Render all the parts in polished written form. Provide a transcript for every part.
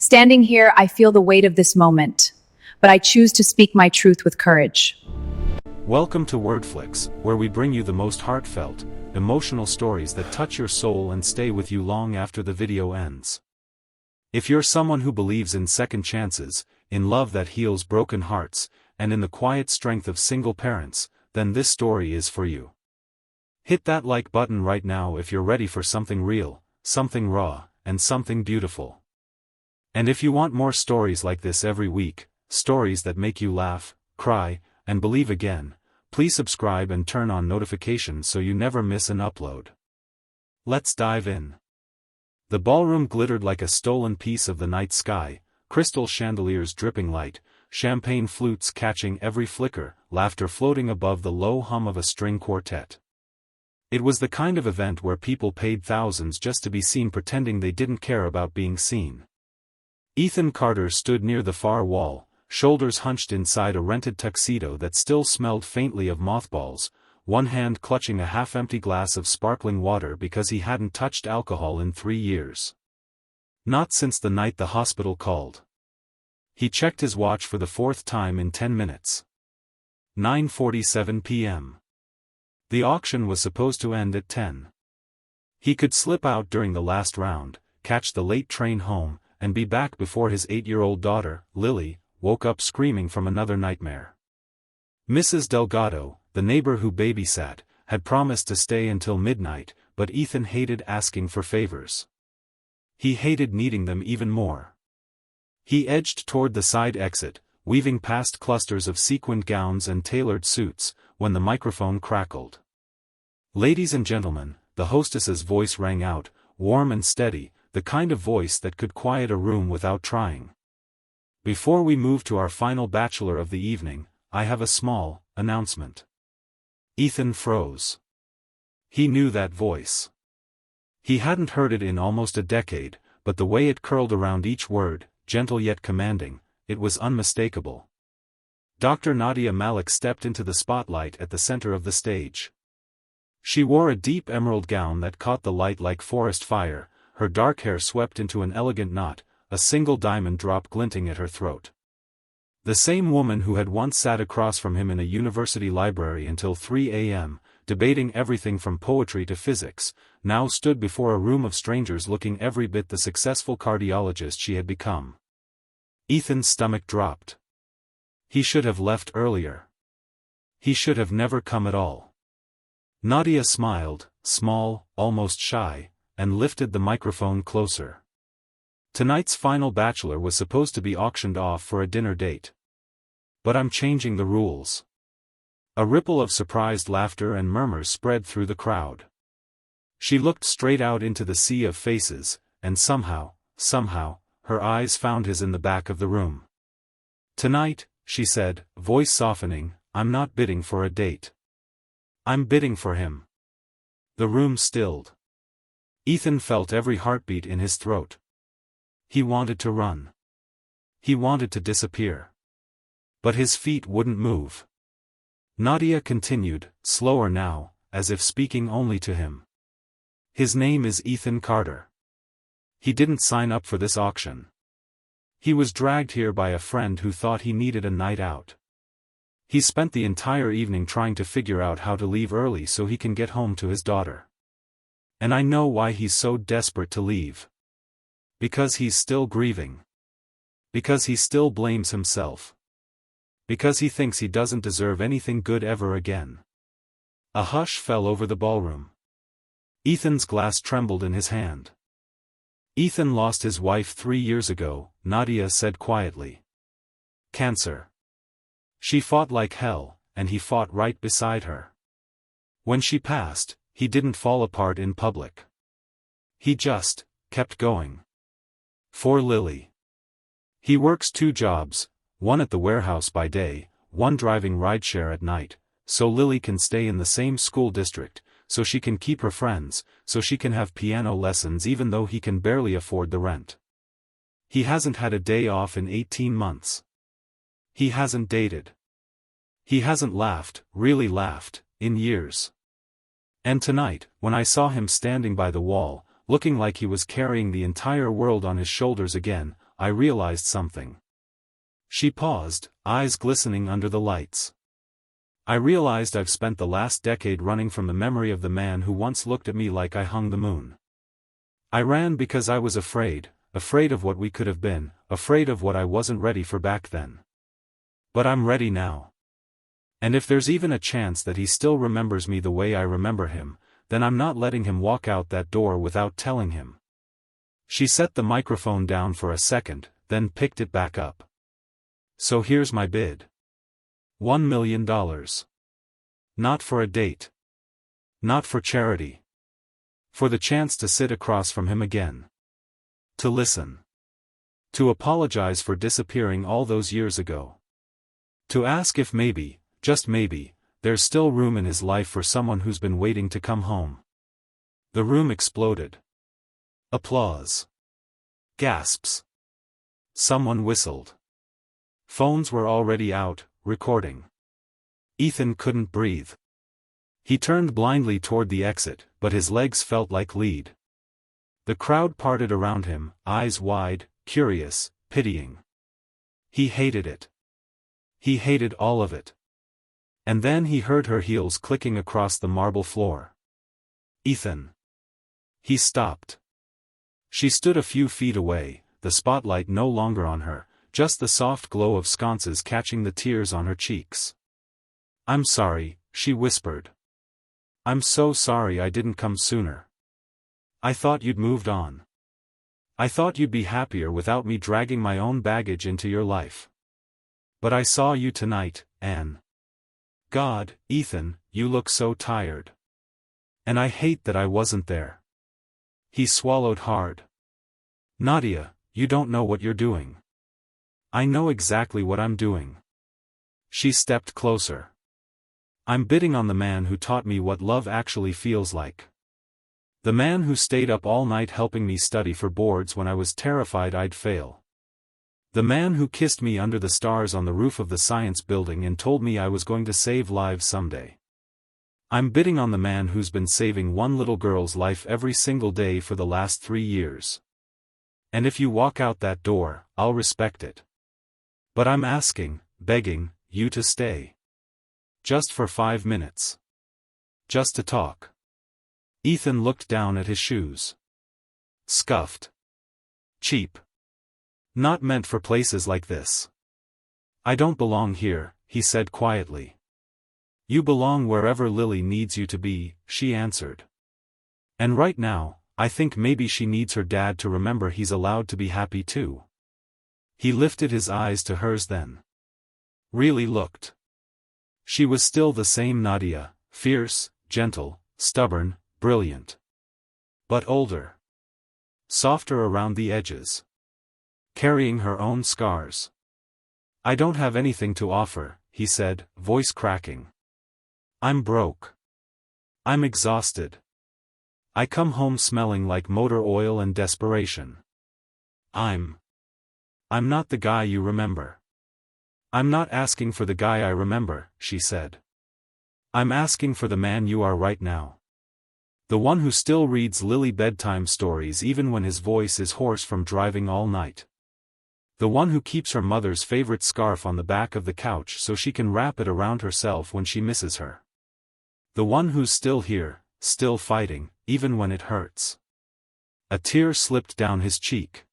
Standing here, I feel the weight of this moment, but I choose to speak my truth with courage. Welcome to Wordflix, where we bring you the most heartfelt, emotional stories that touch your soul and stay with you long after the video ends. If you're someone who believes in second chances, in love that heals broken hearts, and in the quiet strength of single parents, then this story is for you. Hit that like button right now if you're ready for something real, something raw, and something beautiful. And if you want more stories like this every week, stories that make you laugh, cry, and believe again, please subscribe and turn on notifications so you never miss an upload. Let's dive in. The ballroom glittered like a stolen piece of the night sky, crystal chandeliers dripping light, champagne flutes catching every flicker, laughter floating above the low hum of a string quartet. It was the kind of event where people paid thousands just to be seen pretending they didn't care about being seen. Ethan Carter stood near the far wall, shoulders hunched inside a rented tuxedo that still smelled faintly of mothballs, one hand clutching a half-empty glass of sparkling water because he hadn't touched alcohol in 3 years. Not since the night the hospital called. He checked his watch for the 4th time in 10 minutes. 9:47 p.m. The auction was supposed to end at 10. He could slip out during the last round, catch the late train home, and be back before his 8-year-old daughter, Lily, woke up screaming from another nightmare. Mrs. Delgado, the neighbor who babysat, had promised to stay until midnight, but Ethan hated asking for favors. He hated needing them even more. He edged toward the side exit, weaving past clusters of sequined gowns and tailored suits, when the microphone crackled. "Ladies and gentlemen," the hostess's voice rang out, warm and steady, the kind of voice that could quiet a room without trying. "Before we move to our final bachelor of the evening, I have a small announcement." Ethan froze. He knew that voice. He hadn't heard it in almost a decade, but the way it curled around each word, gentle yet commanding, it was unmistakable. Dr. Nadia Malik stepped into the spotlight at the center of the stage. She wore a deep emerald gown that caught the light like forest fire, her dark hair swept into an elegant knot, a single diamond drop glinting at her throat. The same woman who had once sat across from him in a university library until 3 a.m., debating everything from poetry to physics, now stood before a room of strangers looking every bit the successful cardiologist she had become. Ethan's stomach dropped. He should have left earlier. He should have never come at all. Nadia smiled, small, almost shy, and lifted the microphone closer. "Tonight's final bachelor was supposed to be auctioned off for a dinner date. But I'm changing the rules." A ripple of surprised laughter and murmurs spread through the crowd. She looked straight out into the sea of faces, and somehow, her eyes found his in the back of the room. "Tonight," she said, voice softening, "I'm not bidding for a date. I'm bidding for him." The room stilled. Ethan felt every heartbeat in his throat. He wanted to run. He wanted to disappear. But his feet wouldn't move. Nadia continued, slower now, as if speaking only to him. "His name is Ethan Carter. He didn't sign up for this auction. He was dragged here by a friend who thought he needed a night out. He spent the entire evening trying to figure out how to leave early so he can get home to his daughter. And I know why he's so desperate to leave. Because he's still grieving. Because he still blames himself. Because he thinks he doesn't deserve anything good ever again." A hush fell over the ballroom. Ethan's glass trembled in his hand. "Ethan lost his wife 3 years ago," Nadia said quietly. "Cancer. She fought like hell, and he fought right beside her. When she passed, he didn't fall apart in public. He just kept going. For Lily. He works 2 jobs, one at the warehouse by day, one driving rideshare at night, so Lily can stay in the same school district, so she can keep her friends, so she can have piano lessons even though he can barely afford the rent. He hasn't had a day off in 18 months. He hasn't dated. He hasn't laughed, really laughed, in years. And tonight, when I saw him standing by the wall, looking like he was carrying the entire world on his shoulders again, I realized something. She paused, eyes glistening under the lights. I realized I've spent the last decade running from the memory of the man who once looked at me like I hung the moon. I ran because I was afraid of what we could have been, afraid of what I wasn't ready for back then. But I'm ready now. And if there's even a chance that he still remembers me the way I remember him, then I'm not letting him walk out that door without telling him. She set the microphone down for a second, then picked it back up. So here's my bid. $1 million. Not for a date. Not for charity. For the chance to sit across from him again. To listen. To apologize for disappearing all those years ago. To ask if maybe, just maybe, there's still room in his life for someone who's been waiting to come home. The room exploded. Applause. Gasps. Someone whistled. Phones were already out, recording. Ethan couldn't breathe. He turned blindly toward the exit, but his legs felt like lead. The crowd parted around him, eyes wide, curious, pitying. He hated it. He hated all of it. And then he heard her heels clicking across the marble floor. Ethan. He stopped. She stood a few feet away, the spotlight no longer on her, just the soft glow of sconces catching the tears on her cheeks. I'm sorry, she whispered. I'm so sorry I didn't come sooner. I thought you'd moved on. I thought you'd be happier without me dragging my own baggage into your life. But I saw you tonight, Anne. God, Ethan, you look so tired. And I hate that I wasn't there. He swallowed hard. Nadia, you don't know what you're doing. I know exactly what I'm doing. She stepped closer. I'm bidding on the man who taught me what love actually feels like. The man who stayed up all night helping me study for boards when I was terrified I'd fail. The man who kissed me under the stars on the roof of the science building and told me I was going to save lives someday. I'm bidding on the man who's been saving one little girl's life every single day for the last 3 years. And if you walk out that door, I'll respect it. But I'm asking, begging, you to stay. Just for 5 minutes. Just to talk. Ethan looked down at his shoes. Scuffed. Cheap. Not meant for places like this. I don't belong here, he said quietly. You belong wherever Lily needs you to be, she answered. And right now, I think maybe she needs her dad to remember he's allowed to be happy too. He lifted his eyes to hers then. Really looked. She was still the same Nadia, fierce, gentle, stubborn, brilliant. But older. Softer around the edges. Carrying her own scars. I don't have anything to offer, he said, voice cracking. I'm broke. I'm exhausted. I come home smelling like motor oil and desperation. I'm not the guy you remember. I'm not asking for the guy I remember, she said. I'm asking for the man you are right now. The one who still reads Lily bedtime stories even when his voice is hoarse from driving all night. The one who keeps her mother's favorite scarf on the back of the couch so she can wrap it around herself when she misses her. The one who's still here, still fighting, even when it hurts. A tear slipped down his cheek.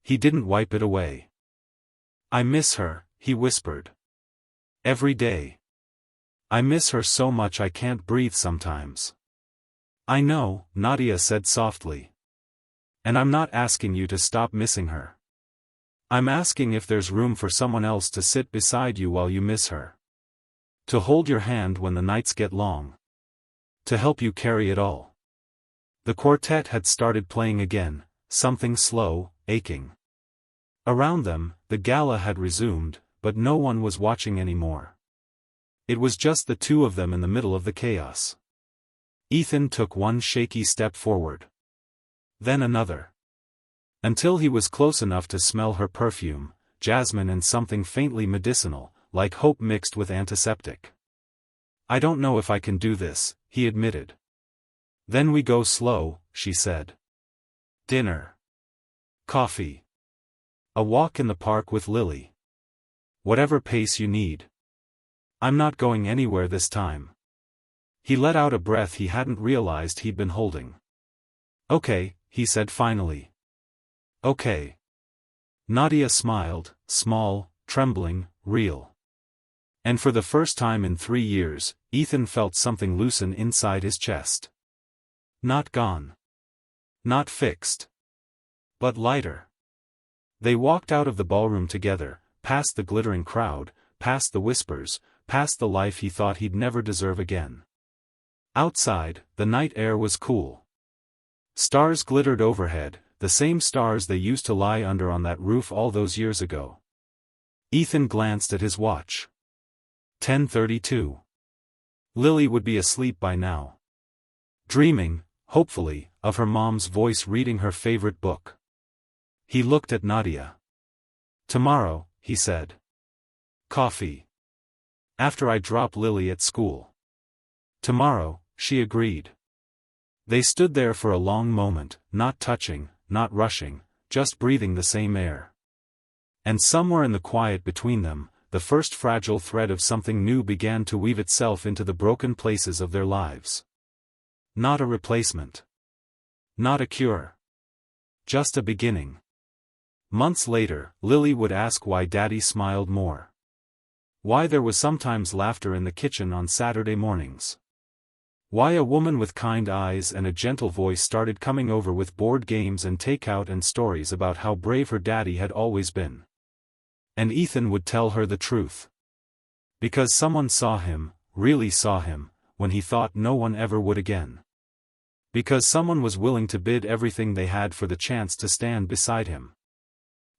He didn't wipe it away. I miss her, he whispered. Every day. I miss her so much I can't breathe sometimes. I know, Nadia said softly. And I'm not asking you to stop missing her. I'm asking if there's room for someone else to sit beside you while you miss her. To hold your hand when the nights get long. To help you carry it all. The quartet had started playing again, something slow, aching. Around them, the gala had resumed, but no one was watching anymore. It was just the two of them in the middle of the chaos. Ethan took one shaky step forward. Then another. Until he was close enough to smell her perfume, jasmine and something faintly medicinal, like hope mixed with antiseptic. I don't know if I can do this, he admitted. Then we go slow, she said. Dinner. Coffee. A walk in the park with Lily. Whatever pace you need. I'm not going anywhere this time. He let out a breath he hadn't realized he'd been holding. Okay, he said finally. Okay. Nadia smiled, small, trembling, real. And for the first time in 3 years, Ethan felt something loosen inside his chest. Not gone. Not fixed. But lighter. They walked out of the ballroom together, past the glittering crowd, past the whispers, past the life he thought he'd never deserve again. Outside, the night air was cool. Stars glittered overhead, the same stars they used to lie under on that roof all those years ago. Ethan glanced at his watch. 10:32. Lily would be asleep by now. Dreaming, hopefully, of her mom's voice reading her favorite book. He looked at Nadia. Tomorrow, he said. Coffee. After I drop Lily at school. Tomorrow, she agreed. They stood there for a long moment, not touching, not rushing, just breathing the same air. And somewhere in the quiet between them, the first fragile thread of something new began to weave itself into the broken places of their lives. Not a replacement. Not a cure. Just a beginning. Months later, Lily would ask why Daddy smiled more. Why there was sometimes laughter in the kitchen on Saturday mornings. Why a woman with kind eyes and a gentle voice started coming over with board games and takeout and stories about how brave her daddy had always been. And Ethan would tell her the truth. Because someone saw him, really saw him, when he thought no one ever would again. Because someone was willing to bid everything they had for the chance to stand beside him.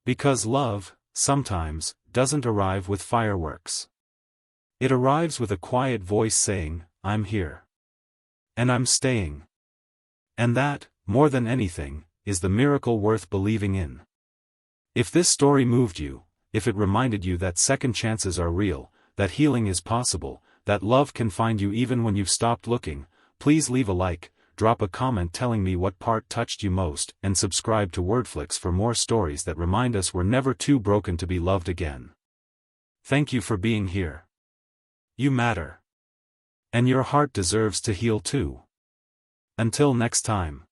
Because love, sometimes, doesn't arrive with fireworks. It arrives with a quiet voice saying, I'm here. And I'm staying. And that, more than anything, is the miracle worth believing in. If this story moved you, if it reminded you that second chances are real, that healing is possible, that love can find you even when you've stopped looking, please leave a like, drop a comment telling me what part touched you most, and subscribe to Wordflix for more stories that remind us we're never too broken to be loved again. Thank you for being here. You matter. And your heart deserves to heal too. Until next time.